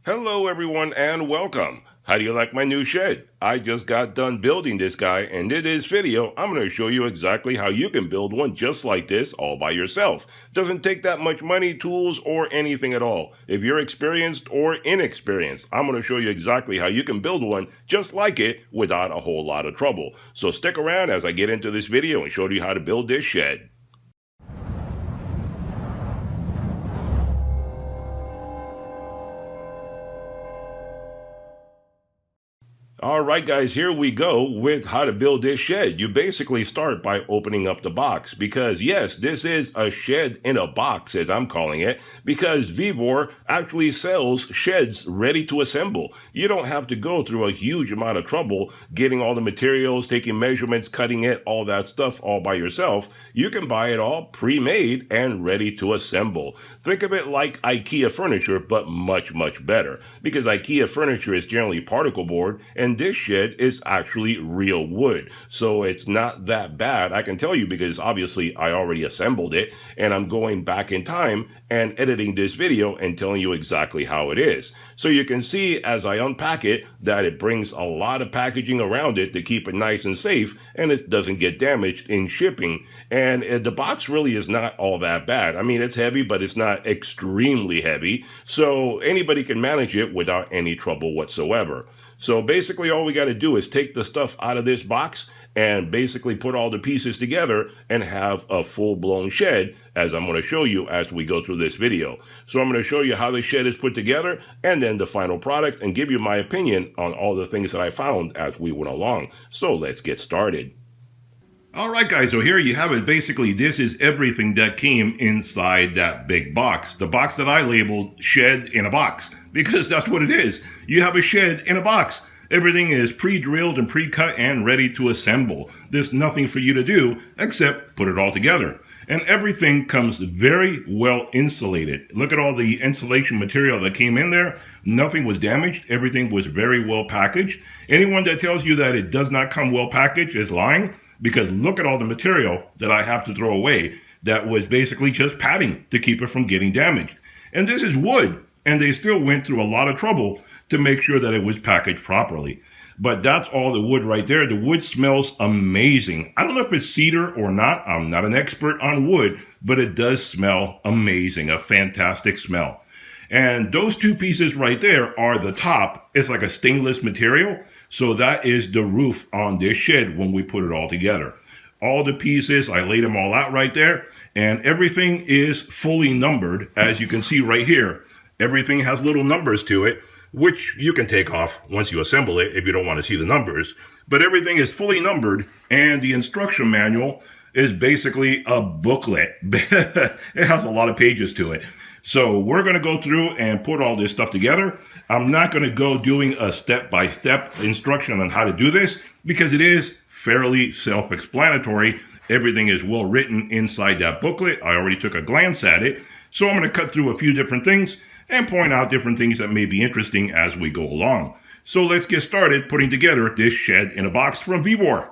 Hello everyone and welcome. How do you like my new shed? I just got done building this guy, and in this video I'm going to show you exactly how you can build one just like this all by yourself. Doesn't take that much money, tools, or anything at all. If you're experienced or inexperienced, I'm going to show you exactly how you can build one just like it without a whole lot of trouble. So stick around as I get into this video and show you how to build this shed. Alright guys, here we go with how to build this shed. You basically start by opening up the box because yes, this is a shed in a box as I'm calling it because Vevor actually sells sheds ready to assemble. You don't have to go through a huge amount of trouble getting all the materials, taking measurements, cutting it, all that stuff all by yourself. You can buy it all pre-made and ready to assemble. Think of it like IKEA furniture but much better because IKEA furniture is generally particle board and this shed is actually real wood. So it's not that bad. I can tell you because obviously I already assembled it and I'm going back in time and editing this video and telling you exactly how it is. So you can see as I unpack it that it brings a lot of packaging around it to keep it nice and safe and it doesn't get damaged in shipping. And the box really is not all that bad. I mean, it's heavy, but it's not extremely heavy. So anybody can manage it without any trouble whatsoever. So basically all we got to do is take the stuff out of this box and basically put all the pieces together and have a full-blown shed as I'm going to show you as we go through this video. So I'm going to show you how the shed is put together and then the final product and give you my opinion on all the things that I found as we went along. So let's get started. Alright guys, so here you have it. Basically, this is everything that came inside that big box. The box that I labeled shed in a box, because that's what it is. You have a shed in a box. Everything is pre-drilled and pre-cut and ready to assemble. There's nothing for you to do except put it all together. And everything comes very well insulated. Look at all the insulation material that came in there. Nothing was damaged. Everything was very well packaged. Anyone that tells you that it does not come well packaged is lying. Because look at all the material that I have to throw away that was basically just padding to keep it from getting damaged. And this is wood, and they still went through a lot of trouble to make sure that it was packaged properly. But that's all the wood right there. The wood smells amazing. I don't know if it's cedar or not. I'm not an expert on wood, but it does smell amazing, a fantastic smell. And those two pieces right there are the top. It's like a stainless material. So that is the roof on this shed when we put it all together. All the pieces, I laid them all out right there. And everything is fully numbered. As you can see right here, everything has little numbers to it, which you can take off once you assemble it if you don't want to see the numbers. But everything is fully numbered. And the instruction manual is basically a booklet. It has a lot of pages to it. So we're going to go through and put all this stuff together. I'm not going to go doing a step-by-step instruction on how to do this because it is fairly self-explanatory. Everything is well written inside that booklet. I already took a glance at it. So I'm going to cut through a few different things and point out different things that may be interesting as we go along. So let's get started putting together this shed in a box from Vevor.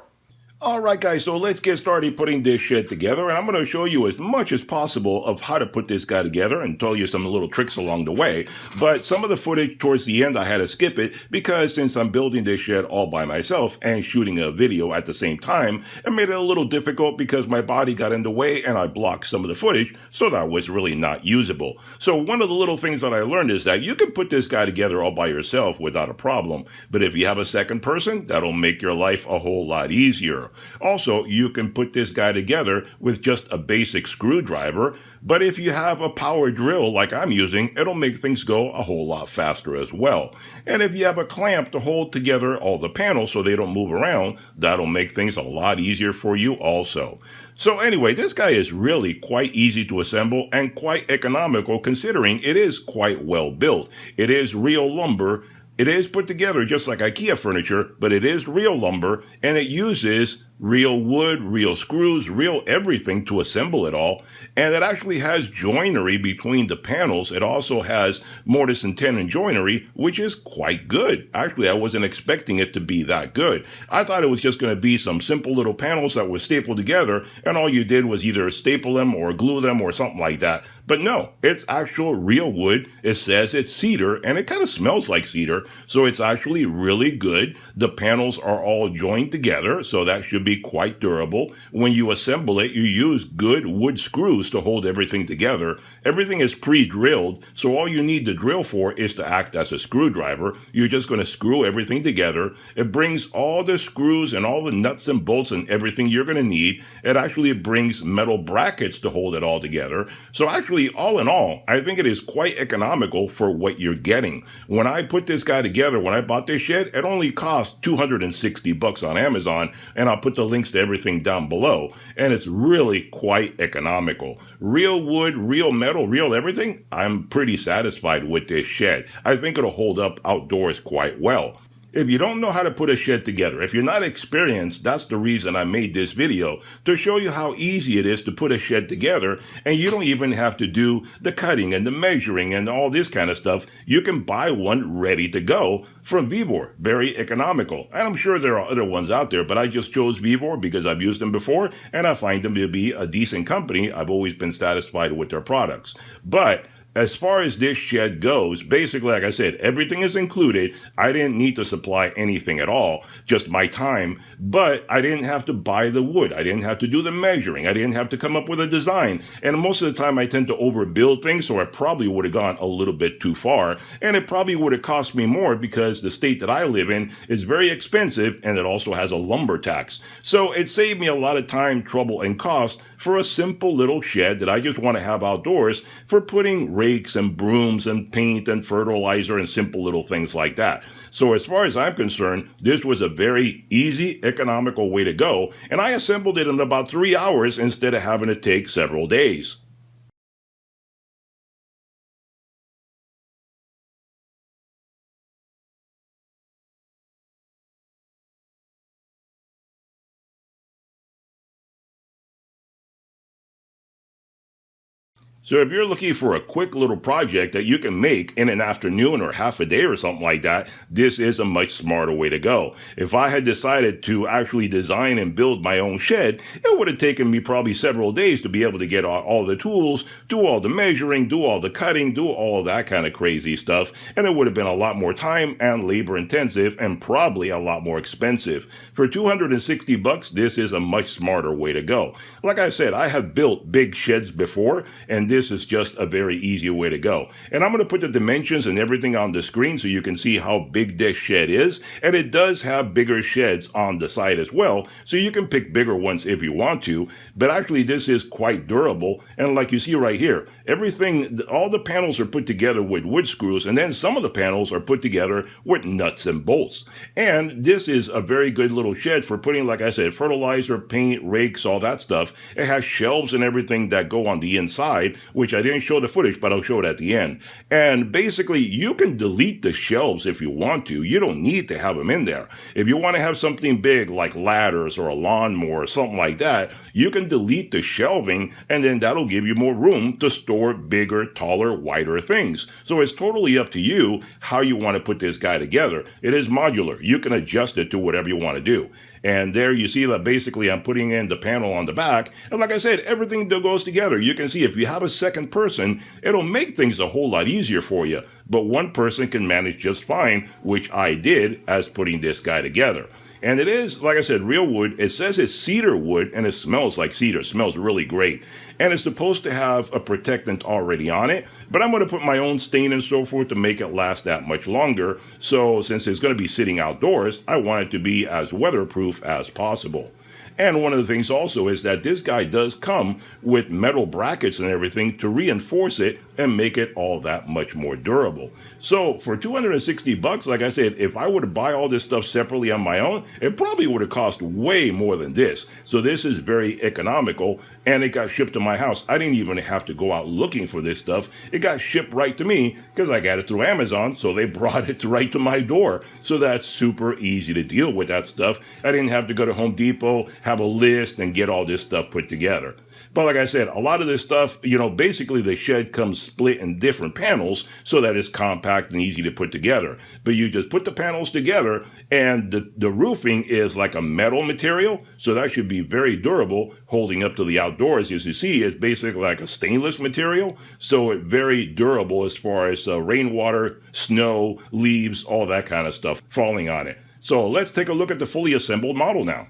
Alright guys, so let's get started putting this shed together, and I'm going to show you as much as possible of how to put this guy together and tell you some little tricks along the way. But some of the footage towards the end I had to skip it because since I'm building this shed all by myself and shooting a video at the same time, it made it a little difficult because my body got in the way and I blocked some of the footage, so that was really not usable. So one of the little things that I learned is that you can put this guy together all by yourself without a problem, but if you have a second person, that'll make your life a whole lot easier. Also, you can put this guy together with just a basic screwdriver, but if you have a power drill like I'm using, it'll make things go a whole lot faster as well. And if you have a clamp to hold together all the panels so they don't move around, that'll make things a lot easier for you also. So anyway, this guy is really quite easy to assemble and quite economical considering it is quite well built. It is real lumber. It is put together just like IKEA furniture, but it is real lumber and it uses real wood, real screws, real everything to assemble it all. And it actually has joinery between the panels. It also has mortise and tenon joinery, which is quite good. Actually, I wasn't expecting it to be that good. I thought it was just going to be some simple little panels that were stapled together, and all you did was either staple them or glue them or something like that. But no, it's actual real wood. It says it's cedar, and it kind of smells like cedar, so it's actually really good. The panels are all joined together, so that should be quite durable. When you assemble it, you use good wood screws to hold everything together. Everything is pre-drilled, so all you need the drill for is to act as a screwdriver. You're just going to screw everything together. It brings all the screws and all the nuts and bolts and everything you're going to need. It actually brings metal brackets to hold it all together. So actually, all in all, I think it is quite economical for what you're getting. When I put this guy together, when I bought this shed, it only cost $260 on Amazon, and I'll put the links to everything down below. And it's really quite economical. Real wood, real metal, real everything. I'm pretty satisfied with this shed. I think it'll hold up outdoors quite well. If you don't know how to put a shed together, if you're not experienced, that's the reason I made this video, to show you how easy it is to put a shed together, and you don't even have to do the cutting and the measuring and all this kind of stuff. You can buy one ready to go from Vevor. Very economical. And I'm sure there are other ones out there, but I just chose Vevor because I've used them before, and I find them to be a decent company. I've always been satisfied with their products. But as far as this shed goes, basically, like I said, everything is included. I didn't need to supply anything at all, just my time, but I didn't have to buy the wood. I didn't have to do the measuring. I didn't have to come up with a design. And most of the time I tend to overbuild things, so I probably would have gone a little bit too far. And it probably would have cost me more because the state that I live in is very expensive, and it also has a lumber tax. So it saved me a lot of time, trouble, and cost for a simple little shed that I just want to have outdoors for putting rakes and brooms and paint and fertilizer and simple little things like that. So as far as I'm concerned, this was a very easy, economical way to go, and I assembled it in about 3 hours instead of having to take several days. So if you're looking for a quick little project that you can make in an afternoon or half a day or something like that, this is a much smarter way to go. If I had decided to actually design and build my own shed, it would have taken me probably several days to be able to get all the tools, do all the measuring, do all the cutting, do all of that kind of crazy stuff, and it would have been a lot more time and labor intensive and probably a lot more expensive. For $260, this is a much smarter way to go. Like I said, I have built big sheds before, and this is just a very easy way to go. And I'm going to put the dimensions and everything on the screen so you can see how big this shed is. And it does have bigger sheds on the side as well, so you can pick bigger ones if you want to. But actually, this is quite durable. And like you see right here, everything, all the panels are put together with wood screws, and then some of the panels are put together with nuts and bolts. And this is a very good little shed for putting, like I said, fertilizer, paint, rakes, all that stuff. It has shelves and everything that go on the inside, which I didn't show the footage, but I'll show it at the end. And basically, you can delete the shelves if you want to. You don't need to have them in there. If you want to have something big like ladders or a lawnmower or something like that, you can delete the shelving, and then that'll give you more room to store bigger, taller, wider things. So it's totally up to you how you want to put this guy together. It is modular. You can adjust it to whatever you want to do. And there you see that basically I'm putting in the panel on the back. And like I said, everything goes together. You can see if you have a second person, it'll make things a whole lot easier for you. But one person can manage just fine, which I did as putting this guy together. And it is, like I said, real wood. It says it's cedar wood, and it smells like cedar. It smells really great. And it's supposed to have a protectant already on it, but I'm going to put my own stain and so forth to make it last that much longer. So since it's going to be sitting outdoors, I want it to be as weatherproof as possible. And one of the things also is that this guy does come with metal brackets and everything to reinforce it and make it all that much more durable. So for $260, like I said, if I were to buy all this stuff separately on my own, it probably would have cost way more than this. So this is very economical, and it got shipped to my house. I didn't even have to go out looking for this stuff. It got shipped right to me because I got it through Amazon, so they brought it right to my door. So that's super easy to deal with that stuff. I didn't have to go to Home Depot, have a list and get all this stuff put together. But like I said, a lot of this stuff, basically the shed comes split in different panels so that it's compact and easy to put together. But you just put the panels together, and the roofing is like a metal material, so that should be very durable, holding up to the outdoors. As you see, it's basically like a stainless material, so it's very durable as far as rainwater, snow, leaves, all that kind of stuff falling on it. So let's take a look at the fully assembled model now.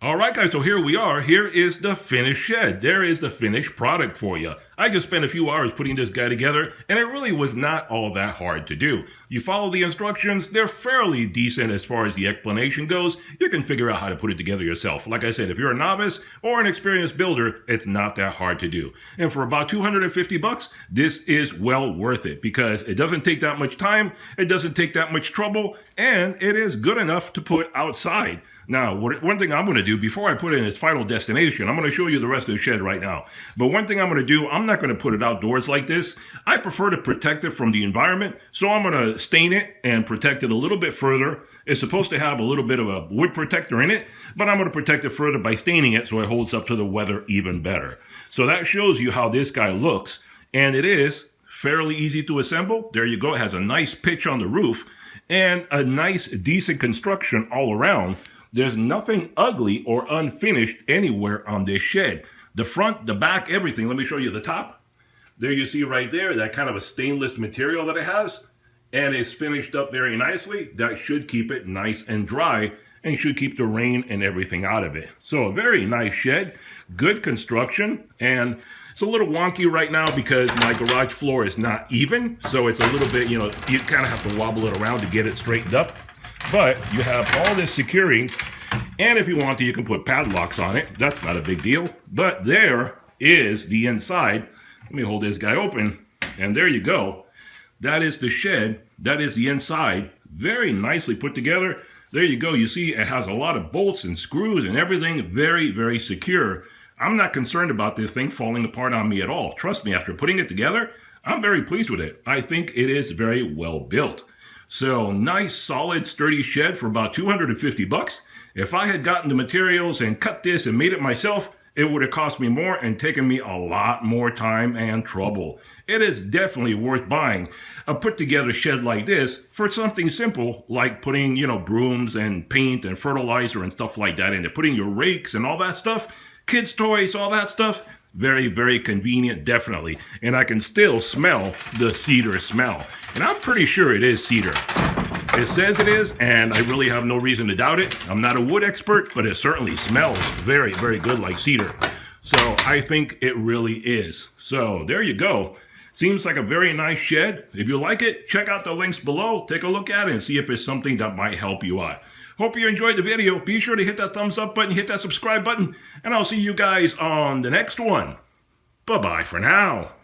All right, guys, so here we are. Here is the finished shed. There is the finished product for you. I just spent a few hours putting this guy together, and it really was not all that hard to do. You follow the instructions. They're fairly decent as far as the explanation goes. You can figure out how to put it together yourself. Like I said, if you're a novice or an experienced builder, it's not that hard to do. And for about $250, this is well worth it because it doesn't take that much time, it doesn't take that much trouble, and it is good enough to put outside. Now, one thing I'm going to do before I put it in its final destination, I'm going to show you the rest of the shed right now. But one thing I'm going to do, I'm not going to put it outdoors like this. I prefer to protect it from the environment, so I'm going to stain it and protect it a little bit further. It's supposed to have a little bit of a wood protector in it, but I'm going to protect it further by staining it so it holds up to the weather even better. So that shows you how this guy looks, and it is fairly easy to assemble. There you go. It has a nice pitch on the roof and a nice, decent construction all around. There's nothing ugly or unfinished anywhere on this shed. The front, the back, everything. Let me show you the top. There you see right there, that kind of a stainless material that it has. And it's finished up very nicely. That should keep it nice and dry and should keep the rain and everything out of it. So a very nice shed, good construction. And it's a little wonky right now because my garage floor is not even. So it's a little bit, you kind of have to wobble it around to get it straightened up. But you have all this securing, and if you want to, you can put padlocks on it. That's not a big deal. But there is the inside. Let me hold this guy open, and there you go. That is the shed. That is the inside. Very nicely put together. There you go. You see it has a lot of bolts and screws and everything. Very, very secure. I'm not concerned about this thing falling apart on me at all. Trust me, after putting it together, I'm very pleased with it. I think it is very well built. So nice, solid, sturdy shed for about $250. If I had gotten the materials and cut this and made it myself, it would have cost me more and taken me a lot more time and trouble. It is definitely worth buying a put together shed like this for something simple like putting, brooms and paint and fertilizer and stuff like that in it. Putting your rakes and all that stuff, kids' toys, all that stuff. Very, very convenient, definitely. And I can still smell the cedar smell. And I'm pretty sure it is cedar. It says it is, and I really have no reason to doubt it. I'm not a wood expert, but it certainly smells very, very good like cedar. So I think it really is. So there you go. Seems like a very nice shed. If you like it, check out the links below. Take a look at it and see if it's something that might help you out. Hope you enjoyed the video. Be sure to hit that thumbs up button, hit that subscribe button, and I'll see you guys on the next one. Bye-bye for now.